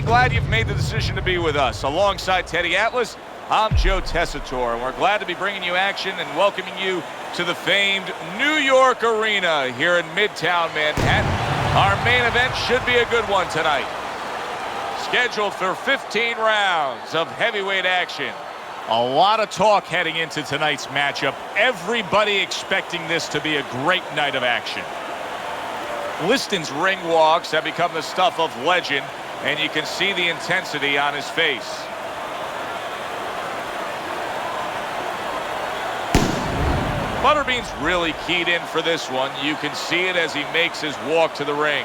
Glad you've made the decision to be with us. Alongside Teddy Atlas, I'm Joe Tessitore, and we're glad to be bringing you action and welcoming you to the famed New York Arena here in Midtown Manhattan. Our main event should be a good one tonight. Scheduled for 15 rounds of heavyweight action. A lot of talk heading into tonight's matchup. Everybody expecting this to be a great night of action. Liston's ring walks have become the stuff of legend, and you can see the intensity on his face. Butterbean's really keyed in for this one. You can see it as he makes his walk to the ring.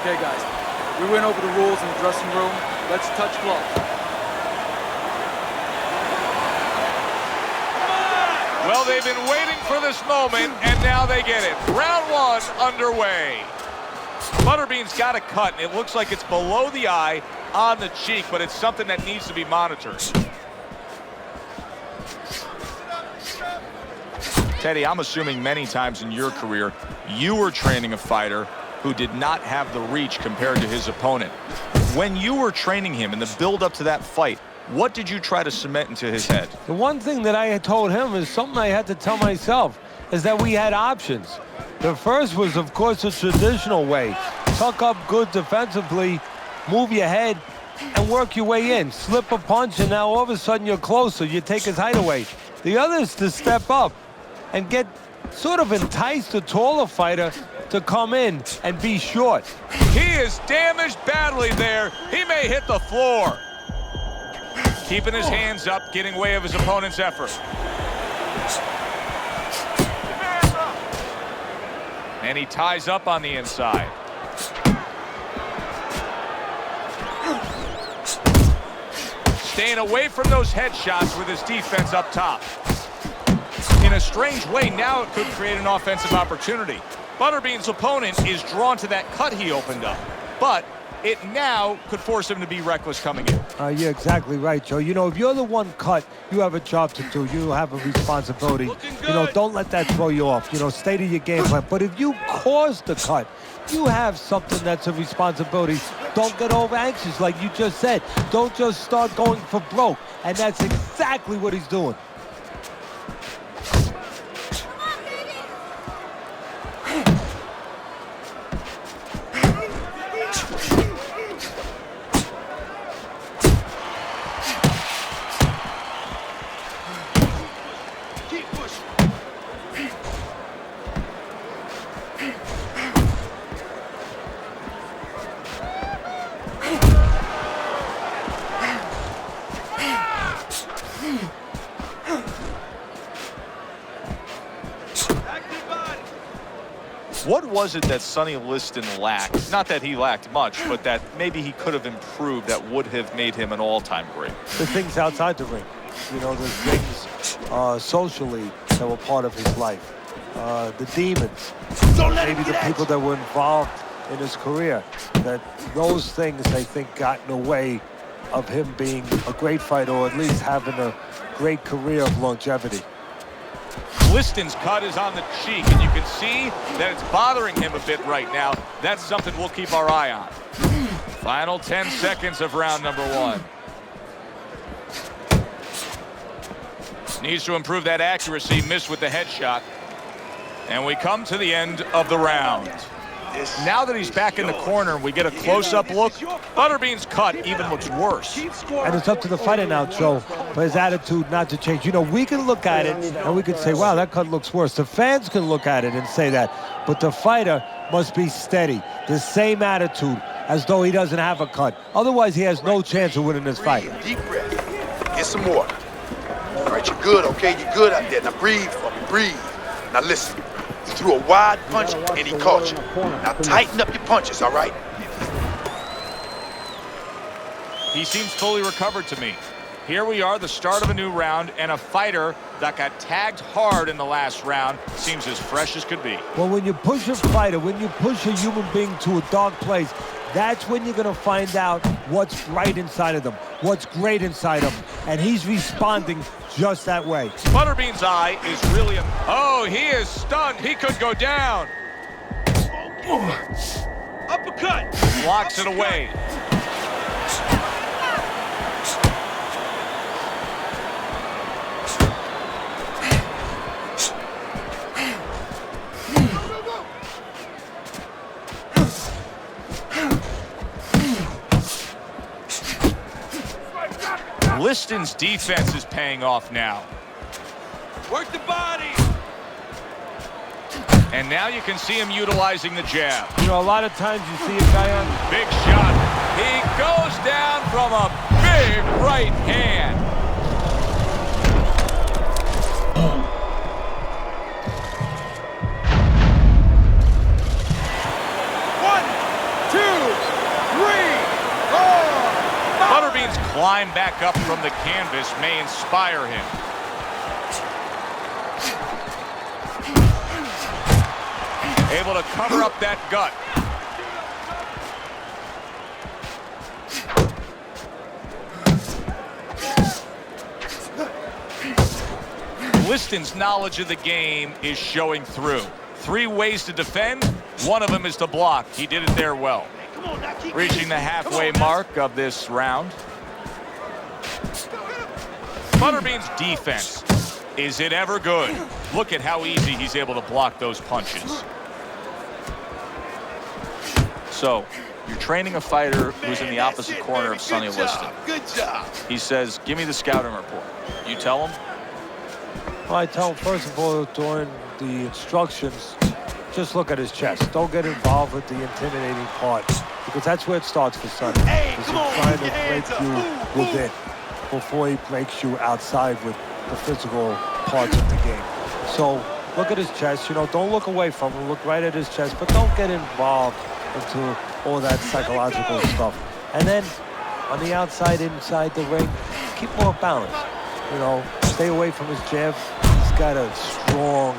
Okay, guys, we went over the rules in the dressing room. Let's touch gloves. Well, they've been waiting for this moment, and now they get it. Round one underway. Butterbean's got a cut, and it looks like it's below the eye on the cheek, but it's something that needs to be monitored. Teddy, I'm assuming many times in your career, you were training a fighter who did not have the reach compared to his opponent. When you were training him in the build-up to that fight, what did you try to cement into his head? The one thing that I had told him is something I had to tell myself, is that we had options. The first was, of course, the traditional way. Tuck up good defensively, move your head, and work your way in. Slip a punch, and now all of a sudden you're closer. You take his height away. The other is to step up and sort of entice the taller fighter to come in and be short. He is damaged badly there. He may hit the floor. Keeping his hands up, getting way of his opponent's effort. And he ties up on the inside. Staying away from those headshots with his defense up top. In a strange way, now it could create an offensive opportunity. Butterbean's opponent is drawn to that cut he opened up, but it now could force him to be reckless coming in. You're exactly right, Joe. You know, if you're the one cut, you have a job to do. You have a responsibility. You know, don't let that throw you off. You know, stay to your game plan. But if you cause the cut, you have something that's a responsibility. Don't get over anxious, like you just said. Don't just start going for broke. And that's exactly what he's doing. What was it that Sonny Liston lacked? Not that he lacked much, but that maybe he could have improved that would have made him an all-time great. The things outside the ring. You know, the things socially that were part of his life. The demons. Maybe the people that were involved in his career. That those things, I think, got in the way of him being a great fighter, or at least having a great career of longevity. Liston's cut is on the cheek, and you can see that it's bothering him a bit right now. That's something we'll keep our eye on. Final 10 seconds of round number one. Needs to improve that accuracy. Missed with the headshot. And we come to the end of the round. Now that he's back in the corner, we get a close-up look. Butterbean's cut even looks worse. And it's up to the fighter now, Joe, for his attitude not to change. You know, we can look at it and we can say, wow, that cut looks worse. The fans can look at it and say that. But the fighter must be steady, the same attitude, as though he doesn't have a cut. Otherwise, he has no chance of winning this fight. Deep breath. Get some water. All right, you're good, okay? You're good out there. Now breathe for me, breathe. Now listen. He threw a wide punch and he caught you. Now tighten up your punches, all right? He seems fully recovered to me. Here we are, the start of a new round, and a fighter that got tagged hard in the last round seems as fresh as could be. Well, when you push a fighter, when you push a human being to a dark place, that's when you're going to find out what's right inside of them, what's great inside of them. And he's responding just that way. Butterbean's eye is really... Oh, he is stunned. He could go down. Uppercut! Blocks it away. Liston's defense is paying off now. Work the body! And now you can see him utilizing the jab. You know, a lot of times you see a guy on... Big shot. He goes down from a big right hand. One, two, three, four, five. Butterbean's climb back up from the canvas may inspire him. Able to cover up that gut. Liston's knowledge of the game is showing through. 3 ways to defend. One of them is to block. He did it there well. Reaching the halfway mark of this round. Butterbean's defense. Is it ever good? Look at how easy he's able to block those punches. So, you're training a fighter who's in the opposite corner of Sonny Liston. Good job. He says, give me the scouting report. You tell him? Well, I tell him, first of all, during the instructions, just look at his chest. Don't get involved with the intimidating part, because that's where it starts for Sonny. He's trying to break you within before he breaks you outside with the physical parts of the game. So, look at his chest. You know, don't look away from him. Look right at his chest, but don't get involved into all that psychological stuff. And then on the outside, inside the ring, keep more balance. You know, stay away from his jab. He's got a strong,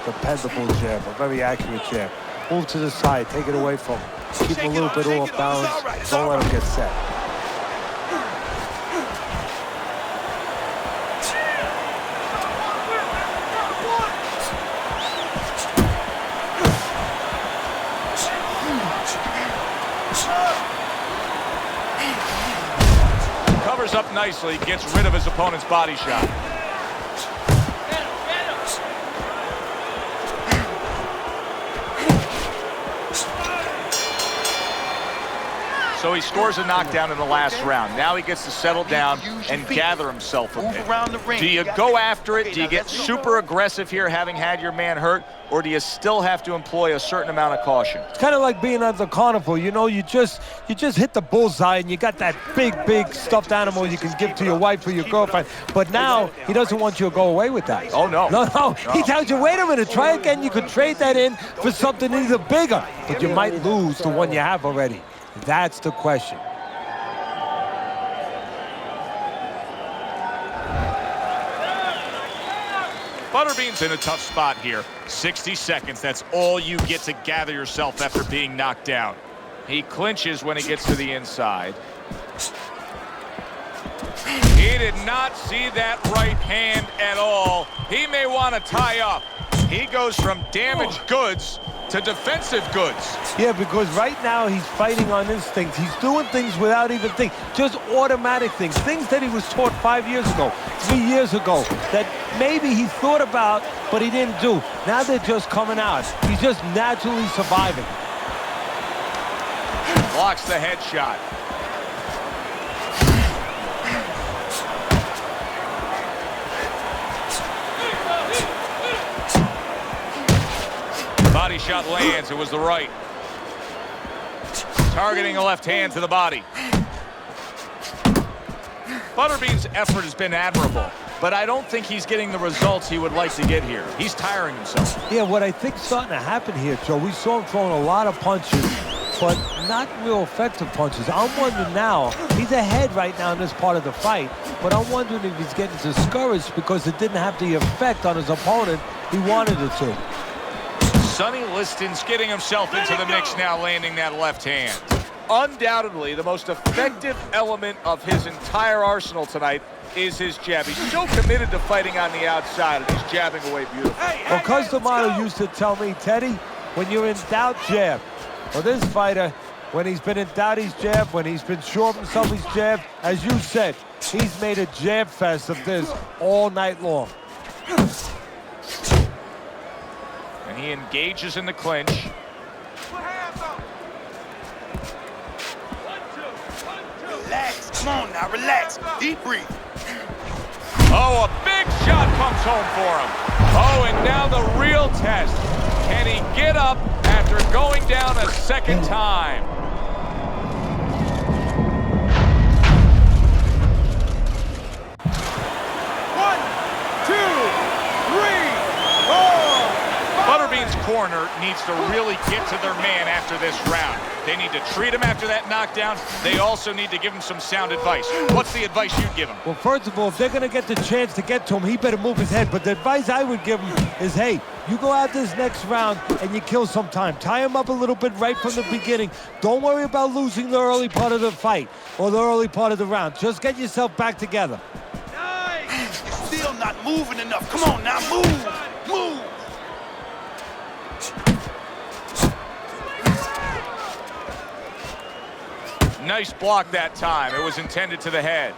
dependable jab, a very accurate jab. Move to the side, take it away from him. Keep him a little bit off balance. Don't let him get set. Covers up nicely, gets rid of his opponent's body shot. So he scores a knockdown in the last round. Now he gets to settle down and gather himself a bit. Do you go after it? Do you get super aggressive here, having had your man hurt? Or do you still have to employ a certain amount of caution? It's kind of like being at the carnival. You know, you just hit the bullseye and you got that big stuffed animal you can give to your wife or your girlfriend. But now he doesn't want you to go away with that. Oh, no. No. He tells you, wait a minute, try again. You could trade that in for something even bigger. But you might lose the one you have already. That's the question. Butterbean's in a tough spot here. 60 seconds, that's all you get to gather yourself after being knocked down. He clinches when he gets to the inside. He did not see that right hand at all. He may want to tie up. He goes from damaged goods to defensive goods. Yeah, because right now he's fighting on instinct. He's doing things without even thinking, just automatic things that he was taught 5 years ago, 3 years ago, that maybe he thought about, but he didn't do. Now they're just coming out. He's just naturally surviving. Blocks the headshot. Body shot lands. It was the right. Targeting the left hand to the body. Butterbean's effort has been admirable, but I don't think he's getting the results he would like to get here. He's tiring himself. Yeah, what I think's starting to happen here, Joe, we saw him throwing a lot of punches, but not real effective punches. I'm wondering now, he's ahead right now in this part of the fight, but I'm wondering if he's getting discouraged because it didn't have the effect on his opponent he wanted it to. Sonny Liston's getting himself into the mix now, landing that left hand. Undoubtedly, the most effective element of his entire arsenal tonight is his jab. He's so committed to fighting on the outside, and he's jabbing away beautifully. Well, Customano used to tell me, Teddy, when you're in doubt, jab. Well, this fighter, when he's been in doubt, he's jabbed. When he's been sure of himself, he's jabbed. As you said, he's made a jab fest of this all night long. And he engages in the clinch. Relax. Come on now, relax. Deep breathe. Oh, a big shot comes home for him. Oh, and now the real test. Can he get up after going down a second time? Butterbean's corner needs to really get to their man after this round. They need to treat him after that knockdown. They also need to give him some sound advice. What's the advice you'd give him? Well, first of all, if they're going to get the chance to get to him, he better move his head. But the advice I would give him is, hey, you go out this next round and you kill some time. Tie him up a little bit right from the beginning. Don't worry about losing the early part of the fight or the early part of the round. Just get yourself back together. Nice. You're still not moving enough. Come on now, move. Move. Nice block that time. It was intended to the head.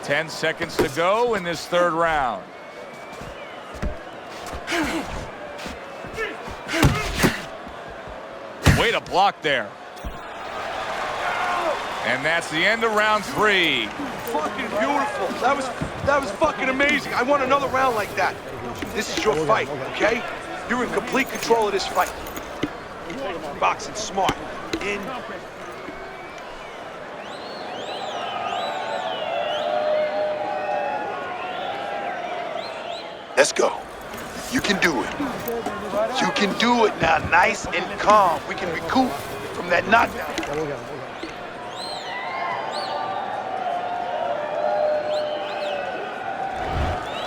Ten seconds to go in this third round. Way to block there. And that's the end of round 3. Fucking beautiful. That was fucking amazing. I want another round like that. This is your fight, okay? You're in complete control of this fight. Boxing smart. In. Let's go. You can do it. You can do it now, nice and calm. We can recoup from that knockdown.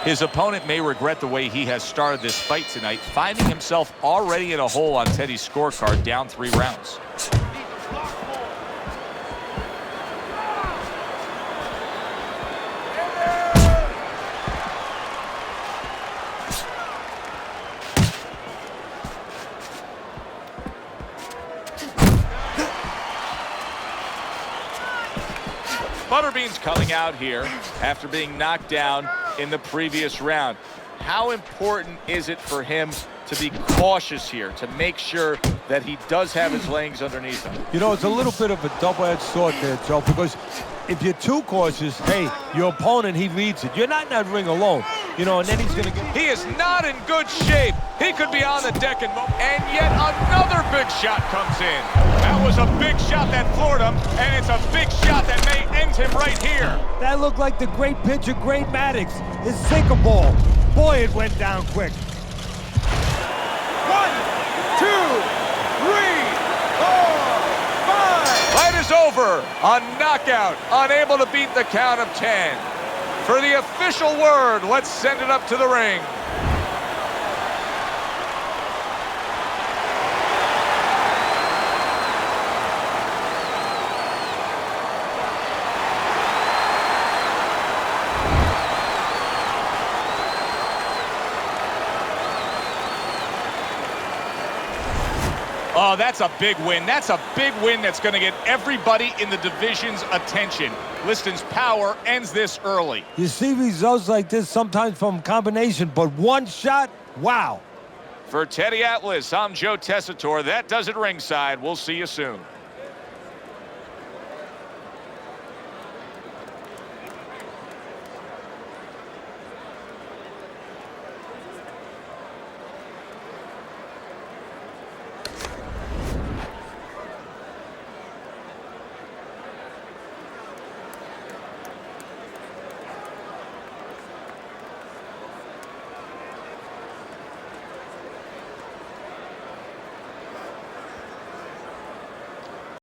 His opponent may regret the way he has started this fight tonight, finding himself already in a hole on Teddy's scorecard, down 3 rounds. Butterbean's coming out here after being knocked down in the previous round. How important is it for him to be cautious here, to make sure that he does have his legs underneath him? You know, it's a little bit of a double-edged sword there, Joe, because if you're too cautious, hey, your opponent, he reads it. You're not in that ring alone, you know, and then he's going to get... He is not in good shape. He could be on the deck and yet another big shot comes in. That was a big shot that floored him, and it's a big shot that may end him right here. That looked like the great pitcher, Great Maddox, his sinker ball. Boy, it went down quick. 1, 2, 3, 4, 5. Fight is over. A knockout. Unable to beat the count of 10. For the official word, let's send it up to the ring. Oh, that's a big win. That's a big win that's going to get everybody in the division's attention. Liston's power ends this early. You see results like this sometimes from combination, but one shot, wow. For Teddy Atlas, I'm Joe Tessitore. That does it ringside. We'll see you soon.